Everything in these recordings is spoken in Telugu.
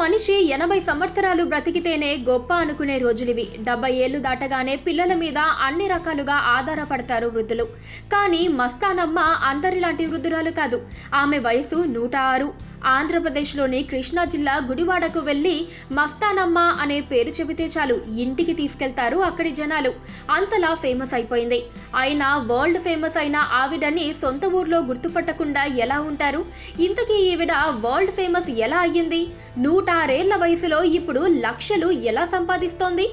మనిషి 80 సంవత్సరాలు బ్రతికితేనే గొప్ప అనుకునే రోజులివి. 70 ఏళ్లు దాటగానే పిల్లల మీద అన్ని రకాలుగా ఆధారపడతారు వృద్ధులు. కానీ మస్తానమ్మ అందరిలాంటి వృద్ధురాలు కాదు. ఆమె వయసు 106. ఆంధ్రప్రదేశ్లోని కృష్ణా జిల్లా గుడివాడకు వెళ్లి మస్తానమ్మ అనే పేరు చెబితే చాలు ఇంటికి తీసుకెళ్తారు అక్కడి జనాలు. అంతలా ఫేమస్ అయిపోయింది. అయినా వరల్డ్ ఫేమస్ అయిన ఆవిడని సొంత ఊర్లో గుర్తుపట్టకుండా ఎలా ఉంటారు? ఇంతకీ ఈవిడ వరల్డ్ ఫేమస్ ఎలా అయ్యింది? 106 ఏళ్ల వయసులో ఇప్పుడు లక్షలు ఎలా సంపాదిస్తోంది?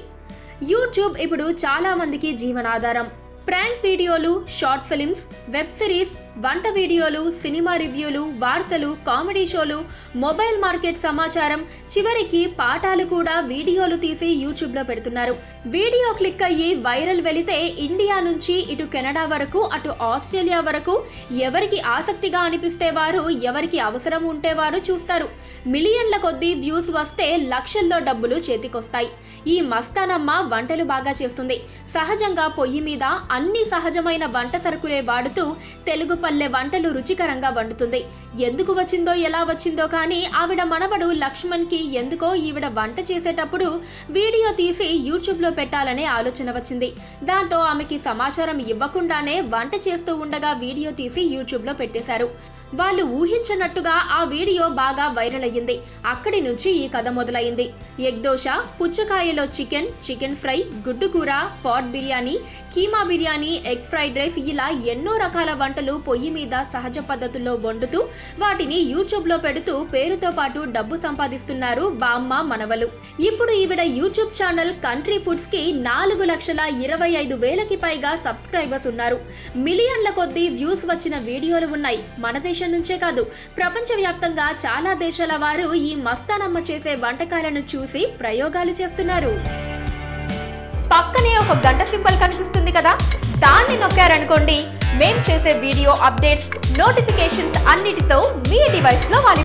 యూట్యూబ్ ఇప్పుడు చాలా మందికి జీవనాధారం. ప్రాంక్ వీడియోలు, షార్ట్ ఫిలిమ్స్, వెబ్ సిరీస్, వంట వీడియోలు, సినిమా రివ్యూలు, వార్తలు, కామెడీ షోలు, మొబైల్ మార్కెట్ సమాచారం, చివరికి పాఠాలు కూడా వీడియోలు తీసి యూట్యూబ్లో పెడుతున్నారు. వీడియో క్లిక్ అయ్యి వైరల్ వెళితే ఇండియా నుంచి ఇటు కెనడా వరకు, అటు ఆస్ట్రేలియా వరకు ఎవరికి ఆసక్తిగా అనిపిస్తే వారు, ఎవరికి అవసరం ఉంటే వారు చూస్తారు. మిలియన్ల కొద్దీ వ్యూస్ వస్తే లక్షల్లో డబ్బులు చేతికొస్తాయి. ఈ మస్తానమ్మ వంటలు బాగా చేస్తుంది. సహజంగా పొయ్యి మీద అన్ని సహజమైన వంట సరుకులే వాడుతూ తెలుగు పల్లె వంటలు రుచికరంగా వండుతుంది. ఎందుకు వచ్చిందో ఎలా వచ్చిందో కానీ ఆవిడ మనవడు లక్ష్మణ్కి ఎందుకో ఈవిడ వంట చేసేటప్పుడు వీడియో తీసి యూట్యూబ్లో పెట్టాలనే ఆలోచన వచ్చింది. దాంతో ఆమెకి సమాచారం ఇవ్వకుండానే వంట చేస్తూ ఉండగా వీడియో తీసి యూట్యూబ్లో పెట్టేశారు. వాళ్ళు ఊహించినట్టుగా ఆ వీడియో బాగా వైరల్ అయ్యింది. అక్కడి నుంచి ఈ కథ మొదలైంది. ఎగ్ దోశ, పుచ్చకాయలో చికెన్ ఫ్రై, గుడ్డు కూర, pot biryani, keema biryani, egg fried rice ఇలా ఎన్నో రకాల వంటలు పొయ్యి మీద సహజ పద్ధతుల్లో వండుతూ వాటిని యూట్యూబ్లో పెడుతూ పేరుతో పాటు డబ్బు సంపాదిస్తున్నారు బామ్మ మనవలు. ఇప్పుడు ఈవిడ యూట్యూబ్ ఛానల్ కంట్రీ ఫుడ్స్ కి 4,25,000కి పైగా సబ్స్క్రైబర్స్ ఉన్నారు. మిలియన్ల కొద్దీ వ్యూస్ వచ్చిన వీడియోలు ఉన్నాయి. మన దేశం నుంచే కాదు, ప్రపంచవ్యాప్తంగా చాలా దేశాల వారు ఈ మస్తానమ్మ చేసే వంటకాలను చూసి ప్రయోగాలు చేస్తున్నారు. పక్కనే ఒక గంట సింబల్ కనిపిస్తుంది కదా, దాన్ని నొక్కారనుకోండి, మేం చేసే వీడియో అప్డేట్స్, నోటిఫికేషన్స్ అన్నిటితో మీ డివైస్లో